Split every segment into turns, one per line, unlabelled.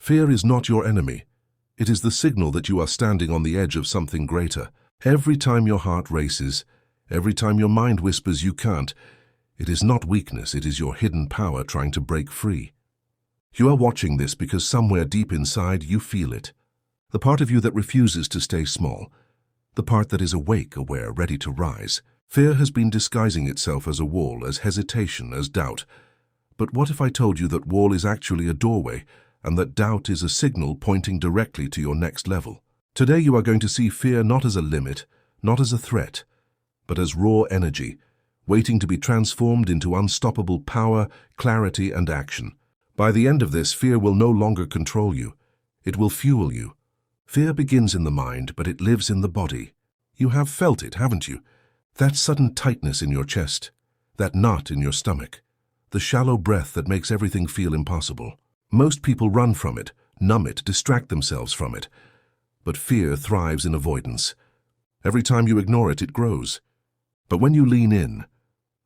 Fear is not your enemy. It is the signal that you are standing on the edge of something greater. Every time your heart races, every time your mind whispers you can't, it is not weakness, it is your hidden power trying to break free. You are watching this because somewhere deep inside you feel it. The part of you that refuses to stay small. The part that is awake, aware, ready to rise. Fear has been disguising itself as a wall, as hesitation, as doubt. But what if I told you that wall is actually a doorway, and that doubt is a signal pointing directly to your next level? Today you are going to see fear not as a limit, not as a threat, but as raw energy, waiting to be transformed into unstoppable power, clarity, and action. By the end of this, fear will no longer control you. It will fuel you. Fear begins in the mind, but it lives in the body. You have felt it, haven't you? That sudden tightness in your chest, that knot in your stomach, the shallow breath that makes everything feel impossible. Most people run from it, numb it, distract themselves from it. But fear thrives in avoidance. Every time you ignore it, it grows. But when you lean in,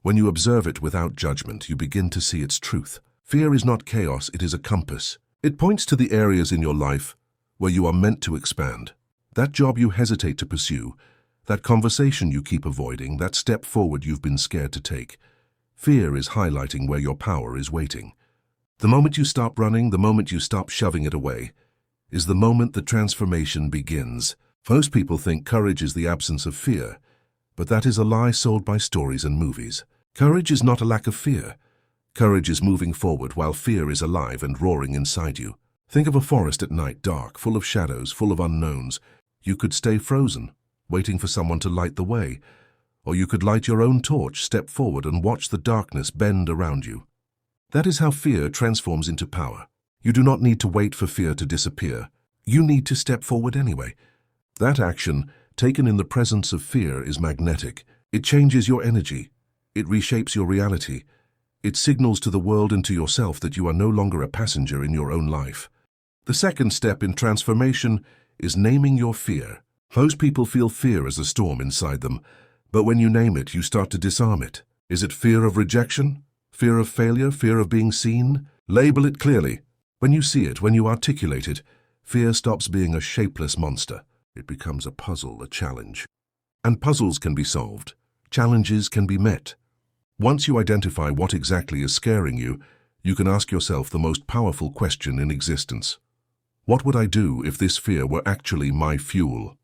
when you observe it without judgment, you begin to see its truth. Fear is not chaos, it is a compass. It points to the areas in your life where you are meant to expand. That job you hesitate to pursue, that conversation you keep avoiding, that step forward you've been scared to take. Fear is highlighting where your power is waiting. The moment you stop running, the moment you stop shoving it away, is the moment the transformation begins. Most people think courage is the absence of fear, but that is a lie sold by stories and movies. Courage is not a lack of fear. Courage is moving forward while fear is alive and roaring inside you. Think of a forest at night, dark, full of shadows, full of unknowns. You could stay frozen, waiting for someone to light the way, or you could light your own torch, step forward, and watch the darkness bend around you. That is how fear transforms into power. You do not need to wait for fear to disappear. You need to step forward anyway. That action, taken in the presence of fear, is magnetic. It changes your energy. It reshapes your reality. It signals to the world and to yourself that you are no longer a passenger in your own life. The second step in transformation is naming your fear. Most people feel fear as a storm inside them, but when you name it, you start to disarm it. Is it fear of rejection? Fear of failure? Fear of being seen? Label it clearly. When you see it, when you articulate it, fear stops being a shapeless monster. It becomes a puzzle, a challenge. And puzzles can be solved. Challenges can be met. Once you identify what exactly is scaring you, you can ask yourself the most powerful question in existence. What would I do if this fear were actually my fuel?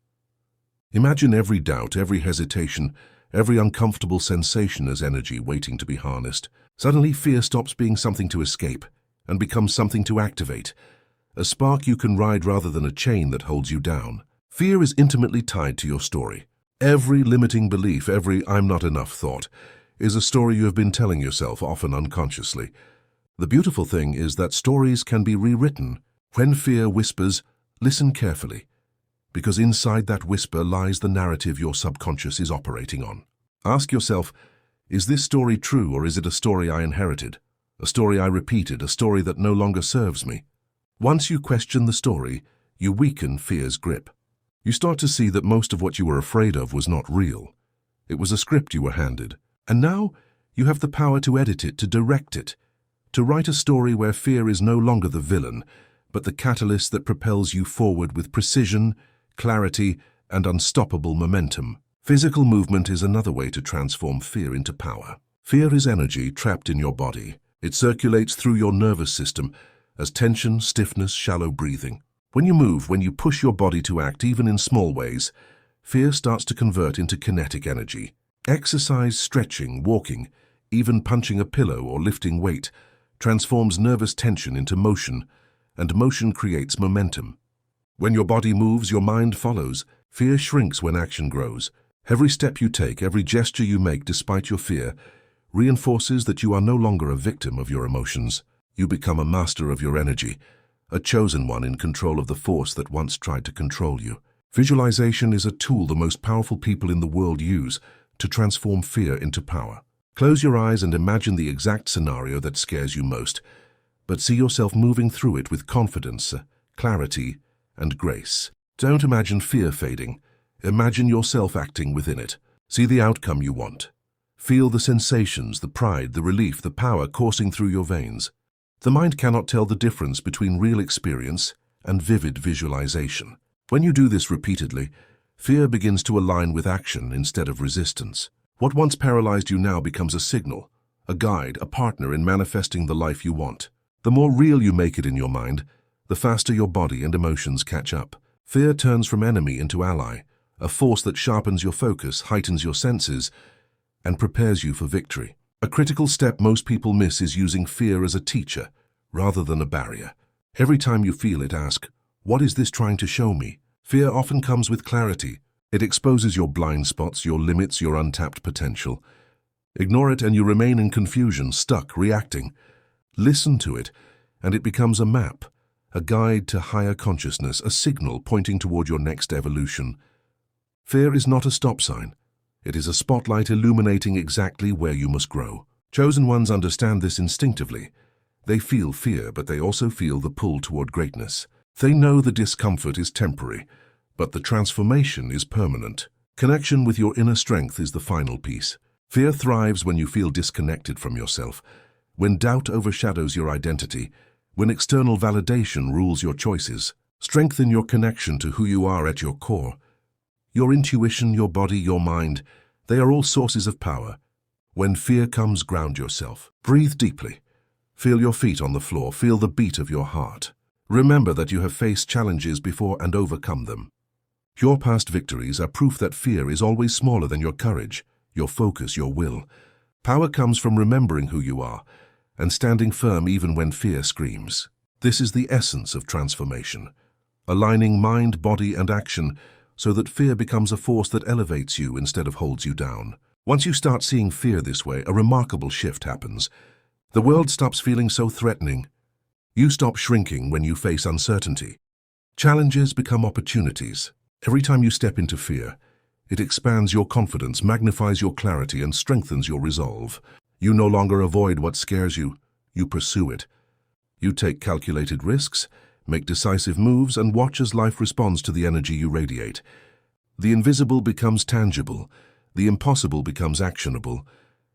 Imagine every doubt, every hesitation, every uncomfortable sensation as energy waiting to be harnessed. Suddenly, fear stops being something to escape and becomes something to activate, a spark you can ride rather than a chain that holds you down. Fear is intimately tied to your story. Every limiting belief, every "I'm not enough" thought, is a story you have been telling yourself, often unconsciously. The beautiful thing is that stories can be rewritten. When fear whispers, listen carefully, because inside that whisper lies the narrative your subconscious is operating on. Ask yourself, is this story true, or is it a story I inherited? A story I repeated, a story that no longer serves me? Once you question the story, you weaken fear's grip. You start to see that most of what you were afraid of was not real. It was a script you were handed. And now you have the power to edit it, to direct it, to write a story where fear is no longer the villain, but the catalyst that propels you forward with precision, clarity, and unstoppable momentum. Physical movement is another way to transform fear into power. Fear is energy trapped in your body. It circulates through your nervous system as tension, stiffness, shallow breathing. When you move, when you push your body to act, even in small ways, fear starts to convert into kinetic energy. Exercise, stretching, walking, even punching a pillow or lifting weight, transforms nervous tension into motion, and motion creates momentum. When your body moves, your mind follows. Fear shrinks when action grows. Every step you take, every gesture you make despite your fear, reinforces that you are no longer a victim of your emotions. You become a master of your energy, a chosen one in control of the force that once tried to control you. Visualization is a tool the most powerful people in the world use to transform fear into power. Close your eyes and imagine the exact scenario that scares you most, but see yourself moving through it with confidence, clarity, and grace. Don't imagine fear fading. Imagine yourself acting within it. See the outcome you want. Feel the sensations, the pride, the relief, the power coursing through your veins. The mind cannot tell the difference between real experience and vivid visualization. When you do this repeatedly, fear begins to align with action instead of resistance. What once paralyzed you now becomes a signal, a guide, a partner in manifesting the life you want. The more real you make it in your mind, the faster your body and emotions catch up. Fear turns from enemy into ally, a force that sharpens your focus, heightens your senses, and prepares you for victory. A critical step most people miss is using fear as a teacher, rather than a barrier. Every time you feel it, ask, what is this trying to show me? Fear often comes with clarity. It exposes your blind spots, your limits, your untapped potential. Ignore it and you remain in confusion, stuck, reacting. Listen to it, and it becomes a map, a guide to higher consciousness, a signal pointing toward your next evolution. Fear is not a stop sign. It is a spotlight illuminating exactly where you must grow. Chosen ones understand this instinctively. They feel fear, but they also feel the pull toward greatness. They know the discomfort is temporary, but the transformation is permanent. Connection with your inner strength is the final piece. Fear thrives when you feel disconnected from yourself, when doubt overshadows your identity, when external validation rules your choices. Strengthen your connection to who you are at your core. Your intuition, your body, your mind, they are all sources of power. When fear comes, ground yourself. Breathe deeply. Feel your feet on the floor. Feel the beat of your heart. Remember that you have faced challenges before and overcome them. Your past victories are proof that fear is always smaller than your courage, your focus, your will. Power comes from remembering who you are and standing firm even when fear screams. This is the essence of transformation, aligning mind, body, and action so that fear becomes a force that elevates you instead of holds you down. Once you start seeing fear this way, a remarkable shift happens. The world stops feeling so threatening. You stop shrinking when you face uncertainty. Challenges become opportunities. Every time you step into fear, it expands your confidence, magnifies your clarity, and strengthens your resolve. You no longer avoid what scares you, you pursue it. You take calculated risks, make decisive moves, and watch as life responds to the energy you radiate. The invisible becomes tangible, the impossible becomes actionable,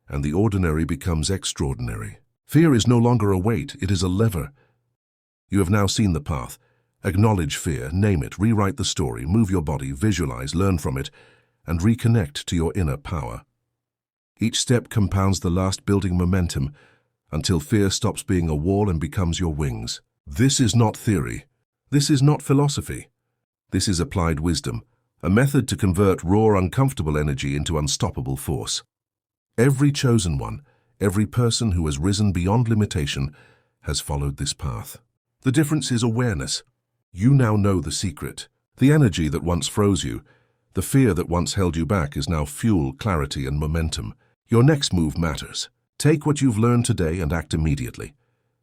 and the ordinary becomes extraordinary. Fear is no longer a weight, it is a lever. You have now seen the path. Acknowledge fear, name it, rewrite the story, move your body, visualize, learn from it, and reconnect to your inner power. Each step compounds the last, building momentum until fear stops being a wall and becomes your wings. This is not theory. This is not philosophy. This is applied wisdom, a method to convert raw, uncomfortable energy into unstoppable force. Every chosen one, every person who has risen beyond limitation, has followed this path. The difference is awareness. You now know the secret. The energy that once froze you, the fear that once held you back is now fuel, clarity, and momentum. Your next move matters. Take what you've learned today and act immediately.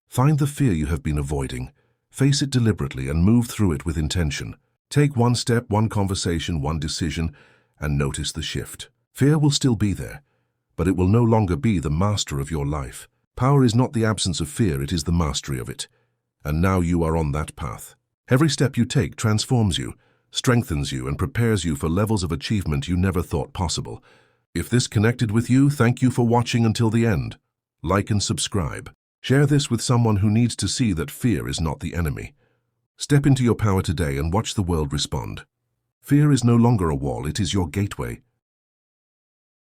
Find the fear you have been avoiding, face it deliberately, and move through it with intention. Take one step, one conversation, one decision, and notice the shift. Fear will still be there, but it will no longer be the master of your life. Power is not the absence of fear, it is the mastery of it. And now you are on that path. Every step you take transforms you, strengthens you, and prepares you for levels of achievement you never thought possible. If this connected with you, thank you for watching until the end. Like and subscribe. Share this with someone who needs to see that fear is not the enemy. Step into your power today and watch the world respond. Fear is no longer a wall, it is your gateway.